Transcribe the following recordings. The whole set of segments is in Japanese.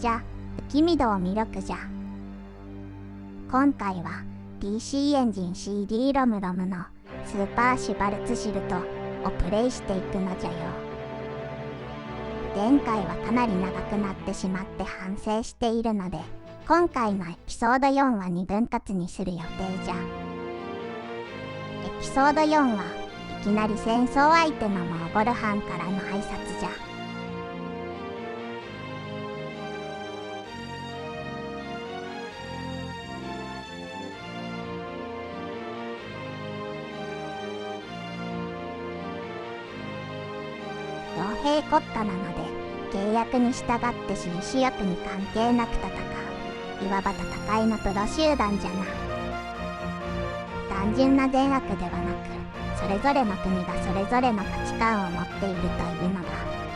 じゃ、浮き見堂魅力じゃ。今回は PC エンジン CD ロムのスーパーシュバルツシルトをプレイしていくのじゃよ。前回はかなり長くなってしまって反省しているので、今回のエピソード4は2分割にする予定じゃ。エピソード4はいきなり戦争相手のモーゴル藩からの挨拶じゃ。傭兵国家なので契約に従って私利私欲に関係なく戦う、いわば戦いのプロ集団じゃな。単純な善悪ではなく、それぞれの国がそれぞれの価値観を持っているというのが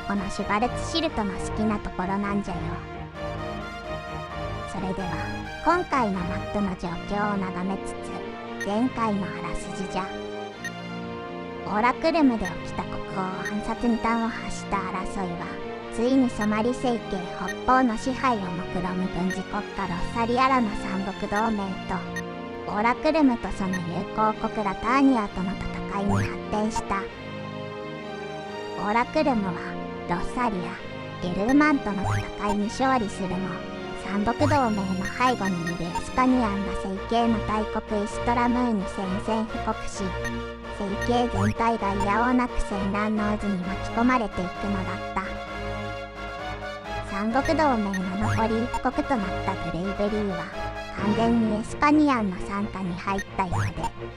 このシュバルツシルトの好きなところなんじゃよ。それでは今回のマップの状況を眺めつつ前回のあらすじじゃ。オーラクルムで起きた国王暗殺に端を発した争いはついにソマリ政権北方の支配を目論む軍事国家ロッサリアラの三国同盟とオーラクルムとその友好国ラターニアとの戦いに発展した。オーラクルムはロッサリア・ゲルーマンとの戦いに勝利するも三国同盟の背後にいるエスカニアンが政権の大国イストラムーに宣戦布告し、政権全体がいやおうなく戦乱の渦に巻き込まれていくのだった。三国同盟の残り一国となったグレイベリーは完全にエスカニアンの傘下に入ったよう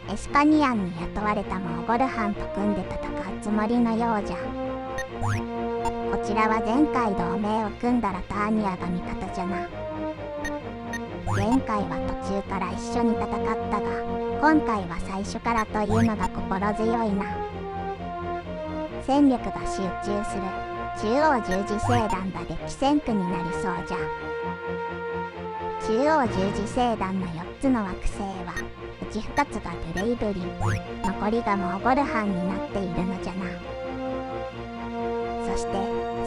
で、エスカニアンに雇われたモーゴル藩と組んで戦うつもりのようじゃ。こちらは前回同盟を組んだラターニアが味方じゃな。前回は途中から一緒に戦ったが、今回は最初からというのが心強いな。戦力が集中する中央十字星団が激戦区になりそうじゃ。中央十字星団の4つの惑星はうち2つがブレイブリー、残りがモーゴル藩になっているのじゃな。そして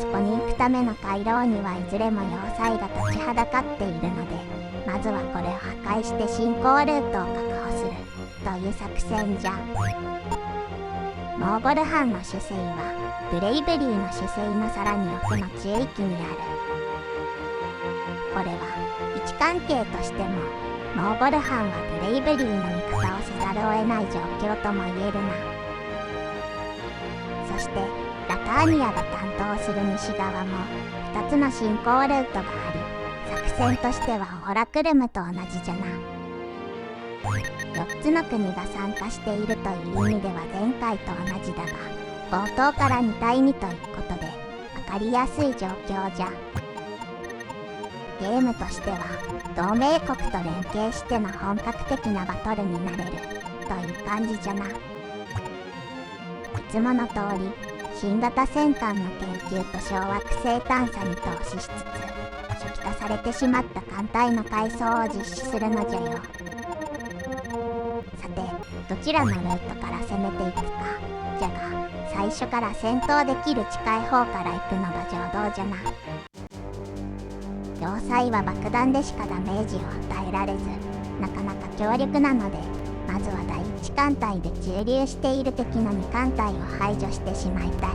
そこに行くための回廊にはいずれも要塞が立ちはだかっているので、まずはこれを破壊して進行ルートを確保するという作戦じゃ。モーゴル藩の主勢はブレイブリーの主勢のさらに奥の中域にある。これは位置関係としてもモーゴル藩はブレイブリーの味方をせざるを得ない状況とも言えるな。そしてラターニアが担当する西側も2つの進行ルートがあり、作戦としてはオーラクルムと同じじゃな。4つの国が参加しているという意味では前回と同じだが、冒頭から2対2ということで分かりやすい状況じゃ。ゲームとしては同盟国と連携しての本格的なバトルになれるという感じじゃな。いつもの通り新型戦艦の研究と小惑星探査に投資しつつ初期化されてしまった艦隊の改装を実施するのじゃよ。さてどちらのルートから攻めていくかじゃが、最初から戦闘できる近い方から行くのが上等じゃな。要塞は爆弾でしかダメージを与えられずなかなか強力なので、まずは第一艦隊で駐留している敵の2艦隊を排除してしまいたい。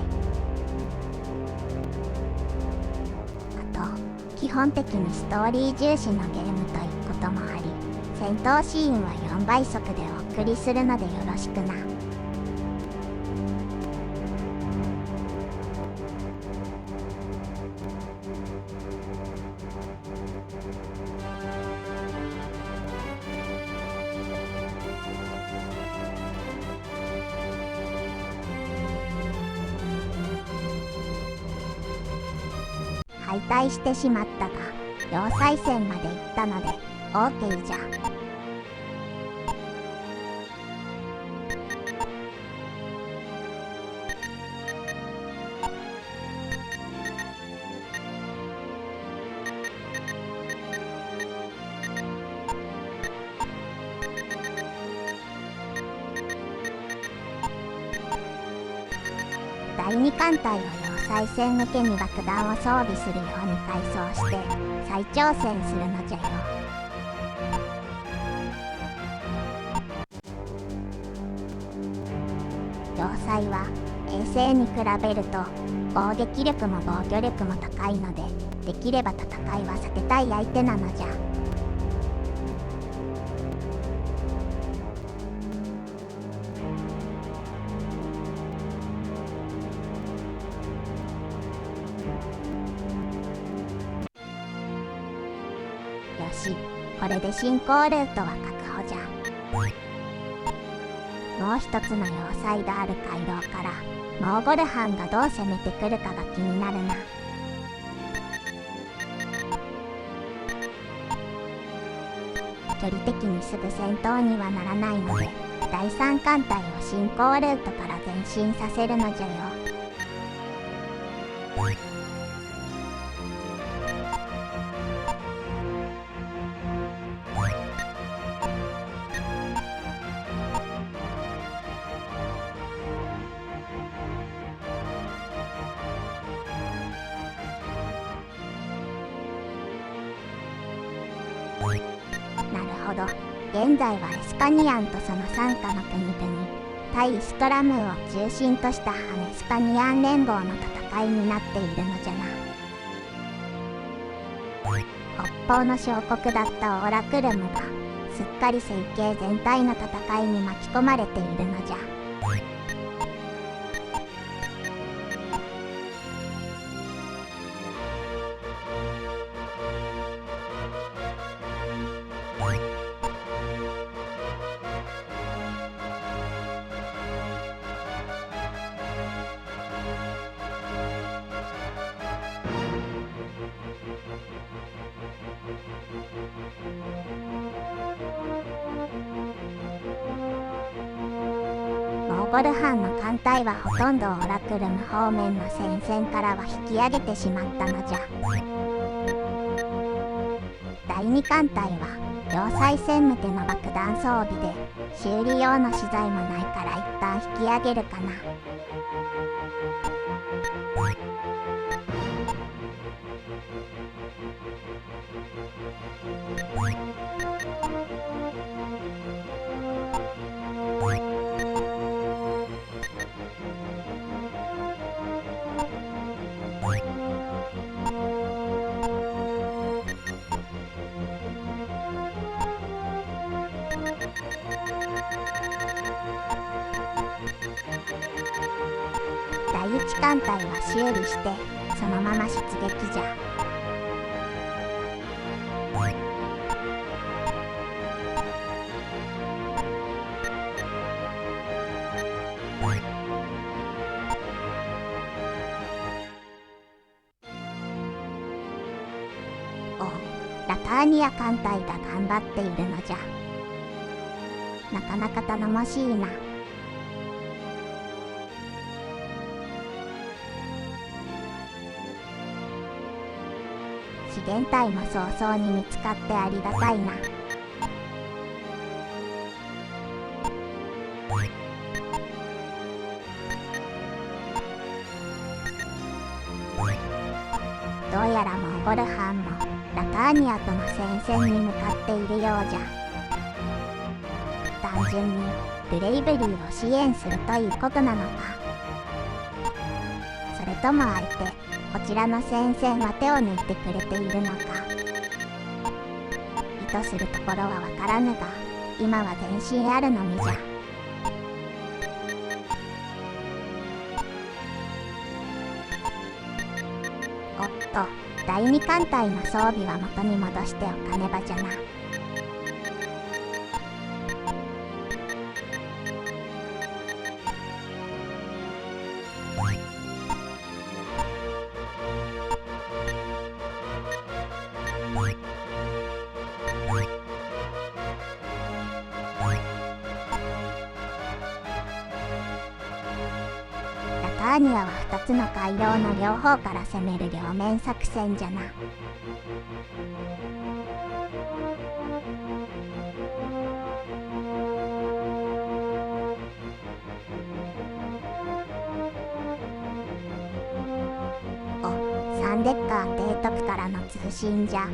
あと基本的にストーリー重視のゲームということもあり、戦闘シーンは4倍速でお送りするのでよろしくな。敗退してしまったが要塞戦まで行ったので OK じゃ。第2艦隊は要塞戦向けに爆弾を装備するように改装して再挑戦するのじゃよ。要塞は衛星に比べると攻撃力も防御力も高いので、できれば戦いは避けたい相手なのじゃ。よし、これで進行ルートは確保じゃ。もう一つの要塞がある回廊からモーゴル班がどう攻めてくるかが気になるな。距離的にすぐ戦闘にはならないので、第三艦隊を進行ルートから前進させるのじゃよ。なるほど。現在はエスカニアンとその傘下の国々、対イストラムーを中心としたハネスカニアン連合の戦いになっているのじゃな。北方の小国だったオーラクルムがすっかり星系全体の戦いに巻き込まれているのじゃ。モーゴル班の艦隊はほとんどオラクルム方面の戦線からは引き上げてしまったのじゃ。第二艦隊は要塞戦向けの爆弾装備で修理用の資材もないから一旦引き上げるかな。第一艦隊は修理してそのまま出撃じゃ。お、ラターニア艦隊が頑張っているのじゃ。なかなか頼もしいな。資源体も早々に見つかってありがたいな。どうやらモンゴル班もラターニアとの戦線に向かっているようじゃ。単純にブレイブリーを支援するということなのか。それともあえてこちらの戦線は手を抜いてくれているのか。意図するところはわからぬが、今は前進あるのみじゃ。おっと、第二艦隊の装備は元に戻しておかねばじゃな。ラターニアは2つの回廊の両方から攻める両面作戦じゃな。サンデッカー提督からの通信じゃ。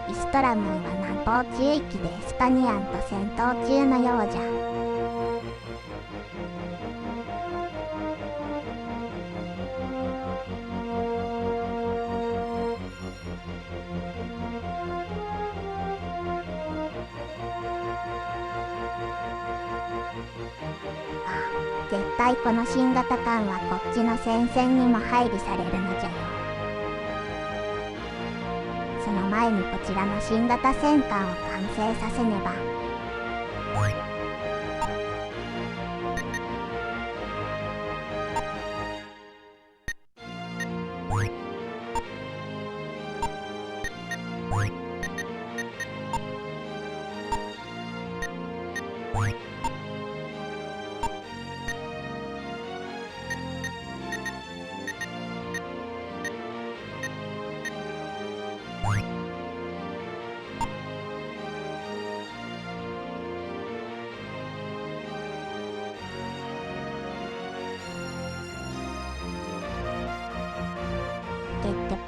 イストラムーは南方中域でエスカニアンと戦闘中のようじゃ。絶対この新型艦はこっちの戦線にも配備されるのじゃよ。その前にこちらの新型戦艦を完成させねば。結局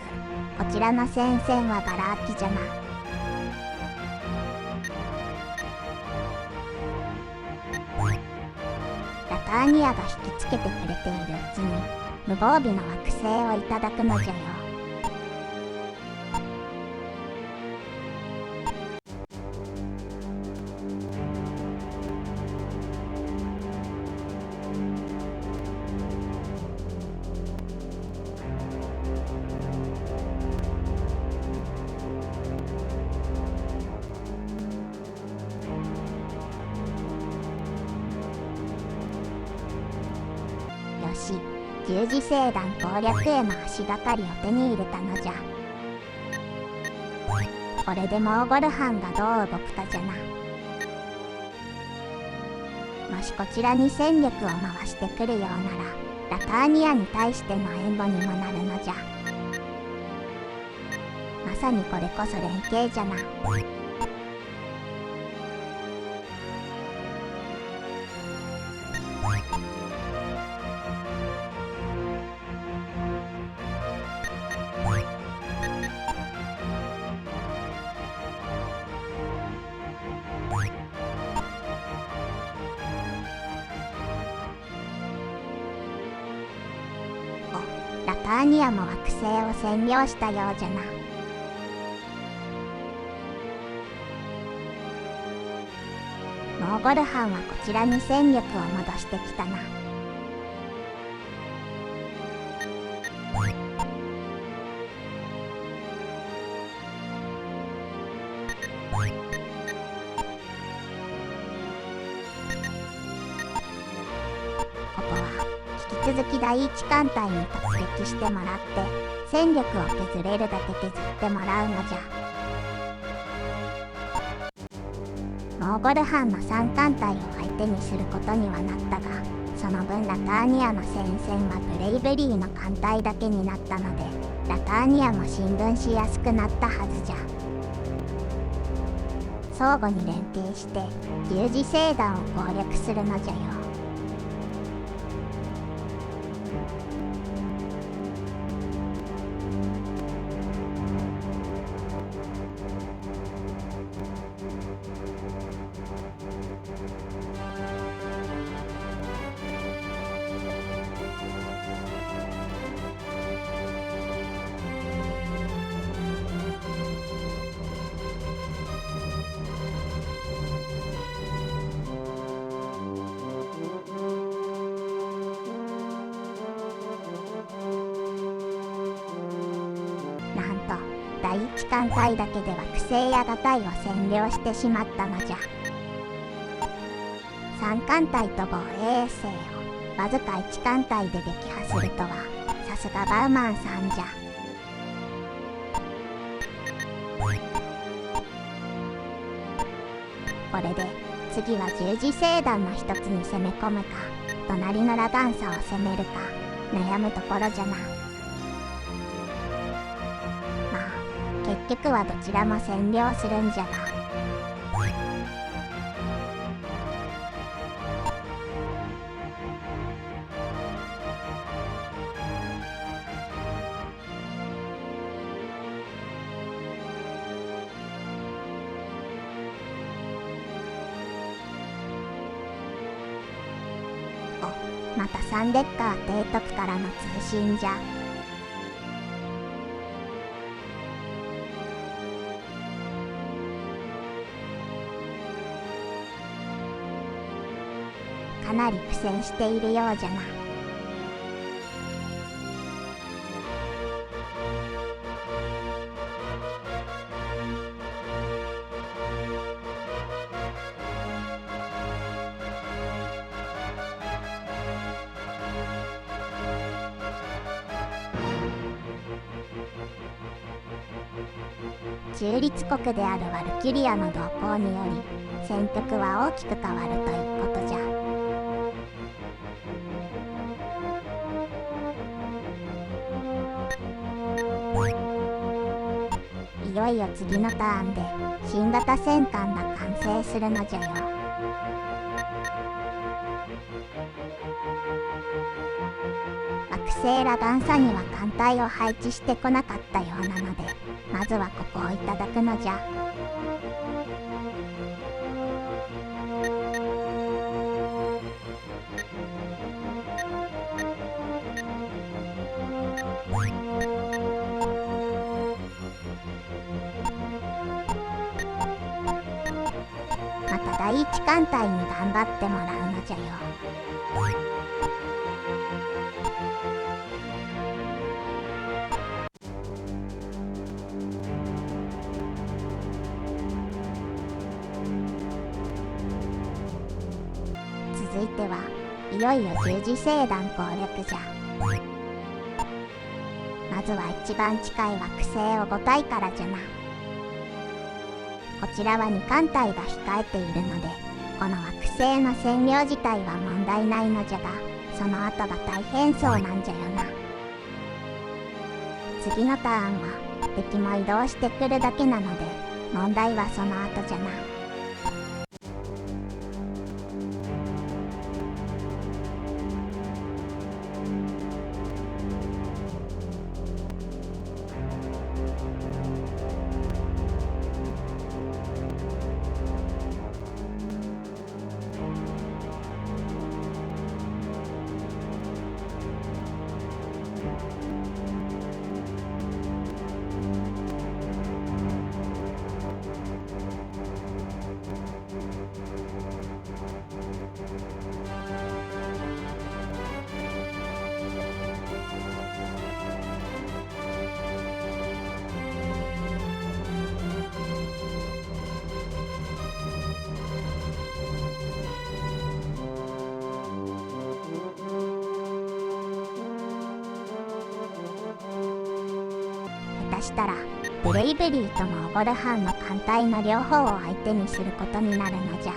こちらの戦線はガラ空きじゃな。ラターニアが引きつけてくれているうちに無防備の惑星をいただくのじゃよ。よし、十字星団攻略への足がかりを手に入れたのじゃ。これでモーゴル班がどう動くかじゃな。もしこちらに戦力を回してくるようなら、ラターニアに対しての援護にもなるのじゃ。まさにこれこそ連携じゃな。ラターニアも惑星を占領したようじゃな。モーゴル班はこちらに戦力を戻してきたな。ここは引き続き第一艦隊に突撃してもらって戦力を削れるだけ削ってもらうのじゃ。モーゴル班の3艦隊を相手にすることにはなったが、その分ラターニアの戦線はブレイベリーの艦隊だけになったので、ラターニアも進軍しやすくなったはずじゃ。相互に連携して十字星団を攻略するのじゃよ。なんと第一艦隊だけで惑星やガタイを占領してしまったのじゃ。3艦隊と防衛衛星をわずか1艦隊で撃破するとはさすがバウマンさんじゃ。これで次は十字星団の一つに攻め込むか隣のラガンサを攻めるか悩むところじゃな。局はどちらも占領するんじゃが、またサンデッカー提督からの通信じゃ。かなり苦戦しているようじゃな。中立国であるワルキュリアの動向により戦局は大きく変わるということじゃ。いよいよ次のターンで新型戦艦が完成するのじゃよ。惑星ラガンサには艦隊を配置してこなかったようなので、まずはここをいただくのじゃ。また第一艦隊に頑張ってもらうのじゃよ。続いてはいよいよ十字星団攻略じゃ。まずは一番近い惑星を5体からじゃな。こちらは2艦隊が控えているので、この惑星の占領自体は問題ないのじゃが、その後が大変そうなんじゃよな。次のターンは敵も移動してくるだけなので、問題はその後じゃな。下手したらブレイブリーとモーゴル班の艦隊の両方を相手にすることになるのじゃ。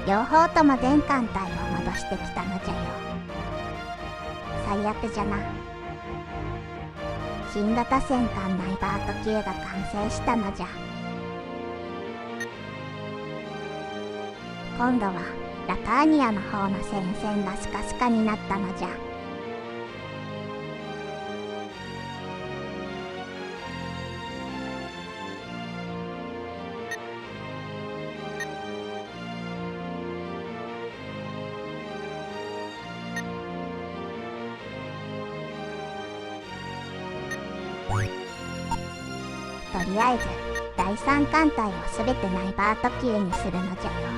両方とも全艦隊を戻してきたのじゃよ。最悪じゃな。新型戦艦ナイバート級が完成したのじゃ。今度はラカーニアの方の戦線がスカスカになったのじゃ。とりあえず第3艦隊をすべてナイバート級にするのじゃよ。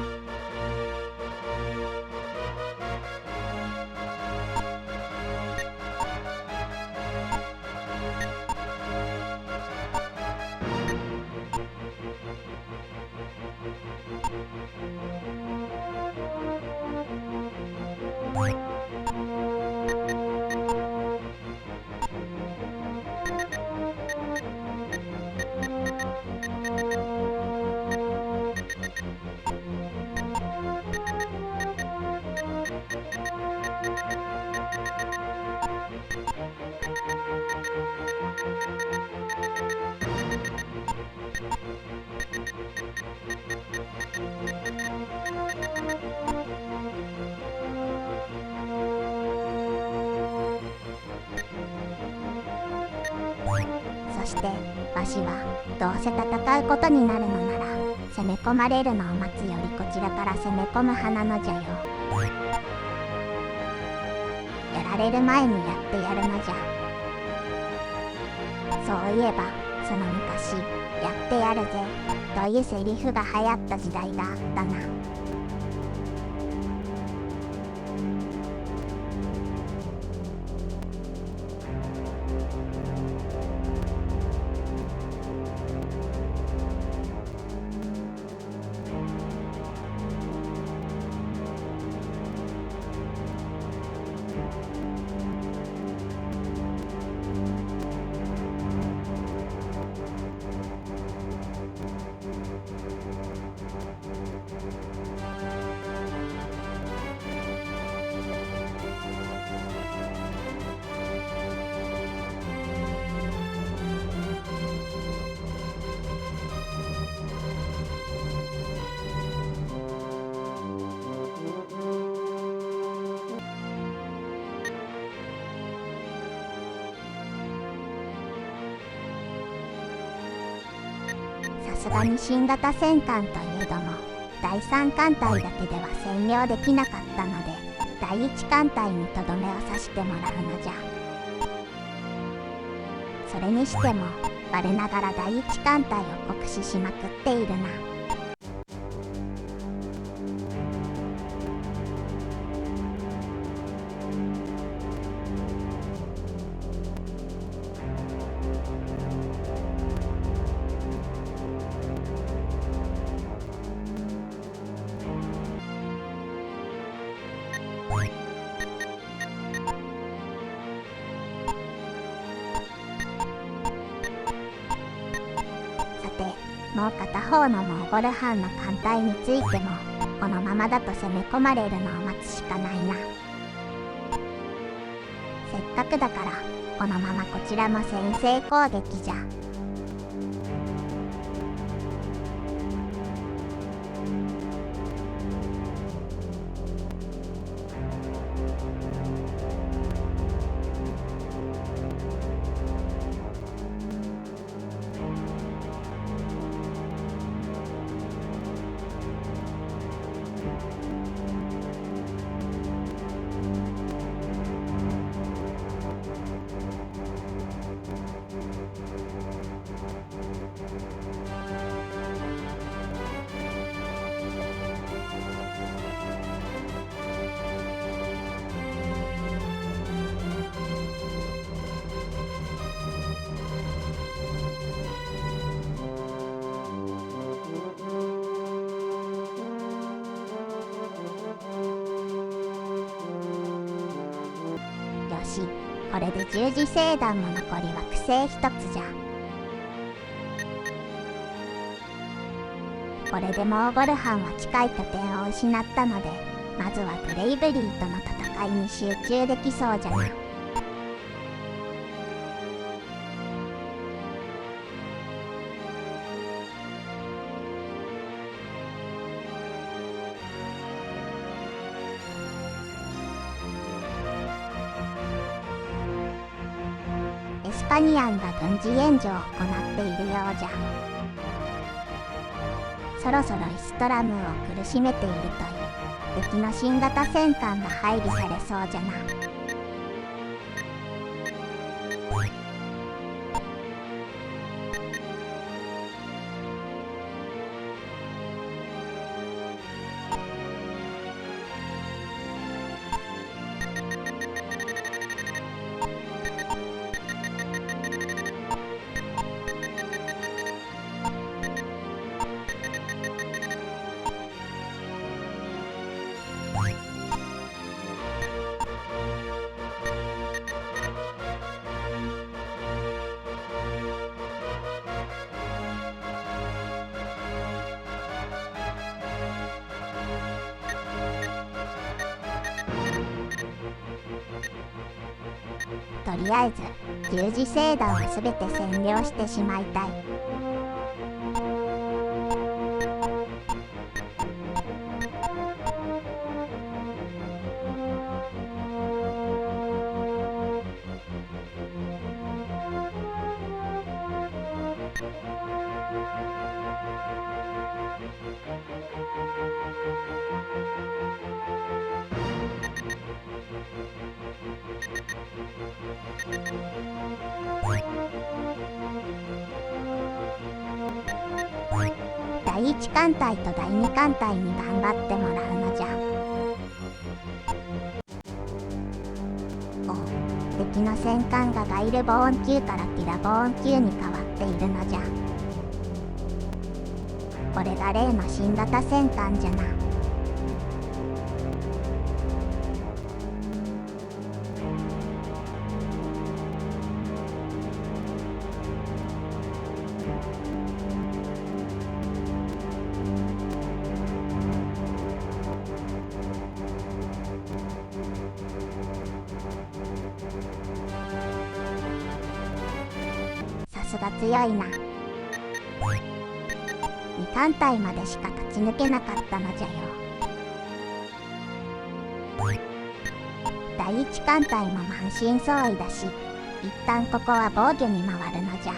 そしてわしはどうせ戦うことになるのなら攻め込まれるのを待つよりこちらから攻め込む派なのじゃよ。やられる前にやってやるのじゃ。そういえばその昔「やってやるぜ」というセリフが流行った時代があったな。さすがに新型戦艦といえども第3艦隊だけでは占領できなかったので第1艦隊にとどめを刺してもらうのじゃ。それにしても我ながら第1艦隊を酷使しまくっているな。もう片方のモンゴル藩の艦隊についてもこのままだと攻め込まれるのを待つしかないな。せっかくだからこのままこちらも先制攻撃じゃ。これで十字星団も残り惑星一つじゃ。これでモーゴル藩は近い拠点を失ったのでまずはブレイブリーとの戦いに集中できそうじゃな。エスパニアンが軍事援助を行っているようじゃ。そろそろイストラムを苦しめているという敵の新型戦艦が配備されそうじゃな。とりあえず十字星団をすべて占領してしまいたい。第一艦隊と第二艦隊に頑張ってもらうのじゃ。お、敵の戦艦がガイルボーン級からティラボーン級に変わっているのじゃ。これが例の新型戦艦じゃな。さすが強いな。二艦隊までしか勝ち抜けなかったのじゃよ。第一艦隊も満身創痍だし、一旦ここは防御に回るのじゃ。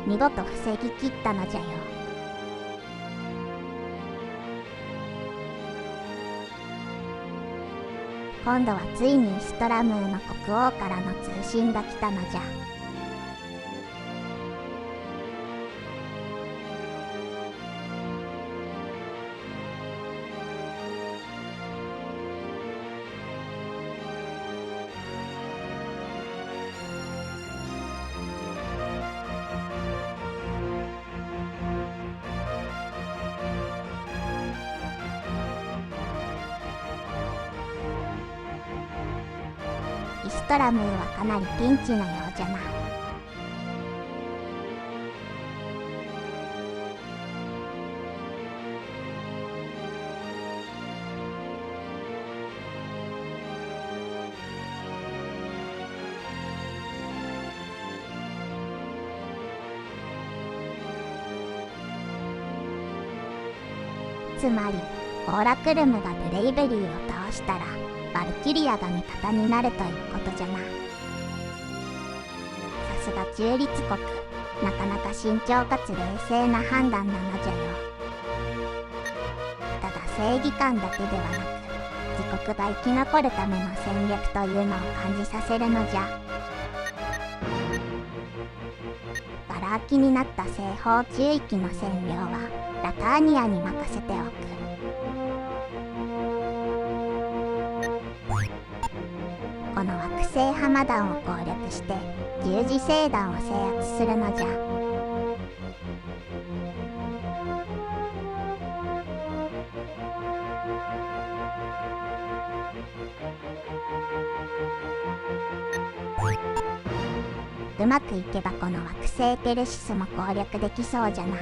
見事防ぎきったのじゃよ。今度はついにストラムーの国王からの通信が来たのじゃ。イストラムーはかなりピンチのようじゃな。つまりオーラクルムがブレイブリーを倒したらバルキリアが味方になるということじゃな。さすが中立国、なかなか慎重かつ冷静な判断なのじゃよ。ただ正義感だけではなく、自国が生き残るための戦略というのを感じさせるのじゃ。ガラ空きになった西方中域の占領はラターニアに任せておく。この惑星ハマダンを攻略して十字星団を制圧するのじゃ。うまくいけばこの惑星ペルシスも攻略できそうじゃな。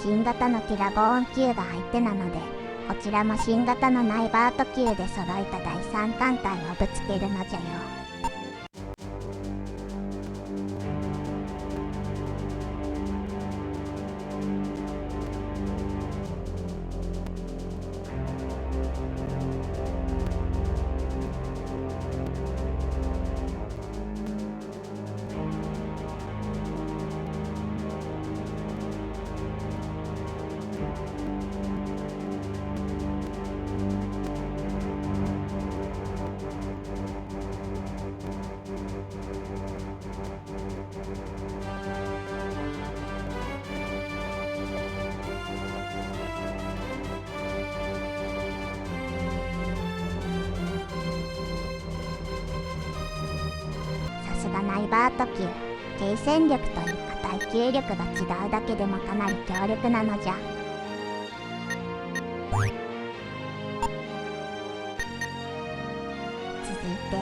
新型のティラボーン級が相手なので、こちらも新型のナイバート級で揃えた第3艦隊をぶつけるのじゃよ。イバート級、継戦力というか耐久力が違うだけでもかなり強力なのじゃ。続いて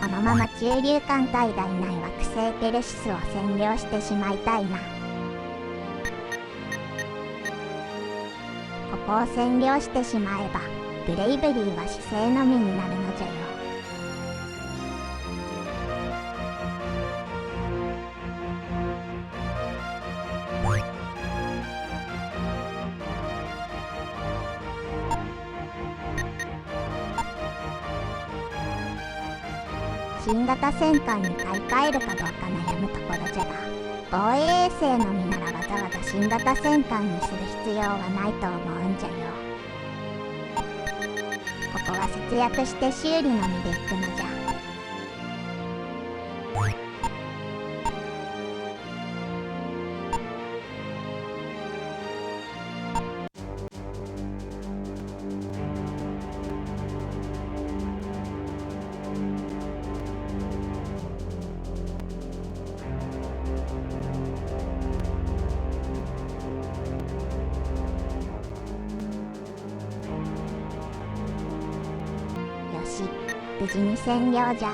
このまま中流艦隊がいない惑星ペルシスを占領してしまいたいな。ここを占領してしまえばブレイブリーは死生のみになるのじゃよ。新型戦艦に買い替えるかどうか悩むところじゃが、防衛衛星のみならわざわざ新型戦艦にする必要はないと思うんじゃよ。ここは節約して修理のみで行くのじゃ。無事に占領じゃ。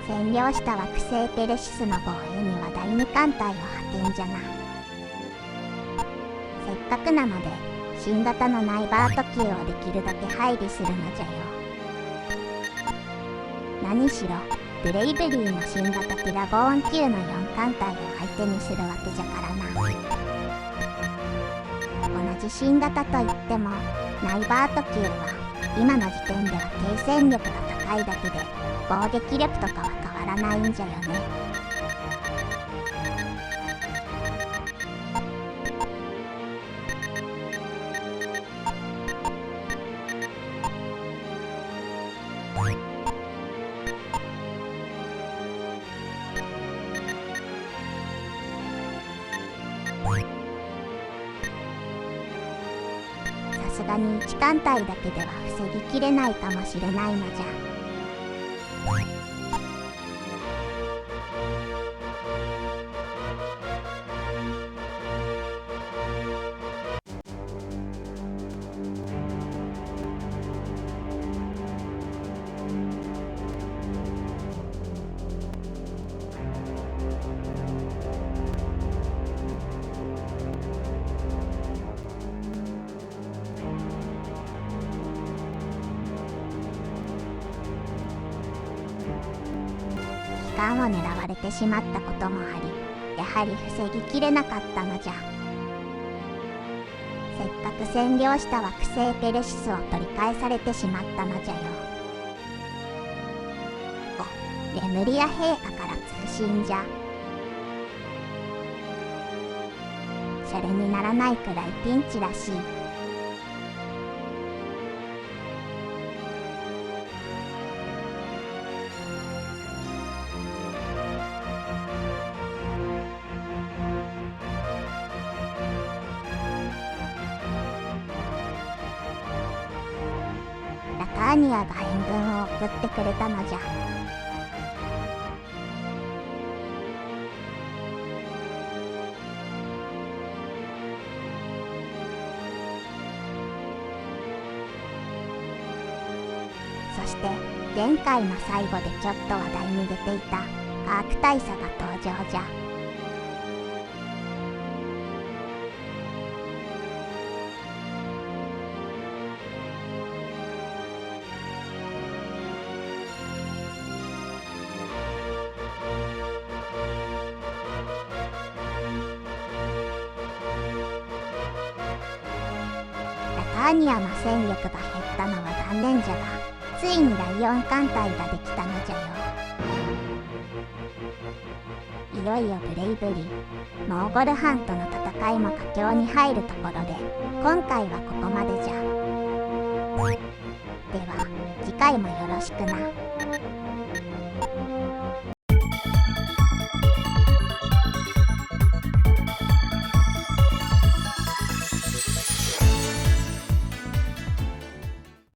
占領した惑星ペルシスの防衛には第二艦隊を派遣じゃな。せっかくなので新型のナイバート級をできるだけ配備するのじゃよ。何しろブレイブリーの新型ティラゴーン級の4艦隊を相手にするわけじゃからな。同じ新型といってもナイバート級は今の時点では継戦力が高いだけで攻撃力とかは変わらないんじゃよね。さすがに1艦隊だけでは防ぎきれないかもしれないのじゃ。機関を狙われてしまったこともあり、やはり防ぎきれなかったのじゃ。せっかく占領した惑星ペルシスを取り返されてしまったのじゃよ。お、レムリア陛下から通信じゃ。シャレにならないくらいピンチらしい。ラターニアが援軍を送ってくれたのじゃ。そして前回の最後でちょっと話題に出ていたカーク大佐が登場じゃ。ラターニアの戦力が減ったのは残念じゃが、ついに第4艦隊ができたのじゃよ。いよいよブレイブリー、モーゴル藩との戦いも佳境に入るところで、今回はここまでじゃ。では次回もよろしくな。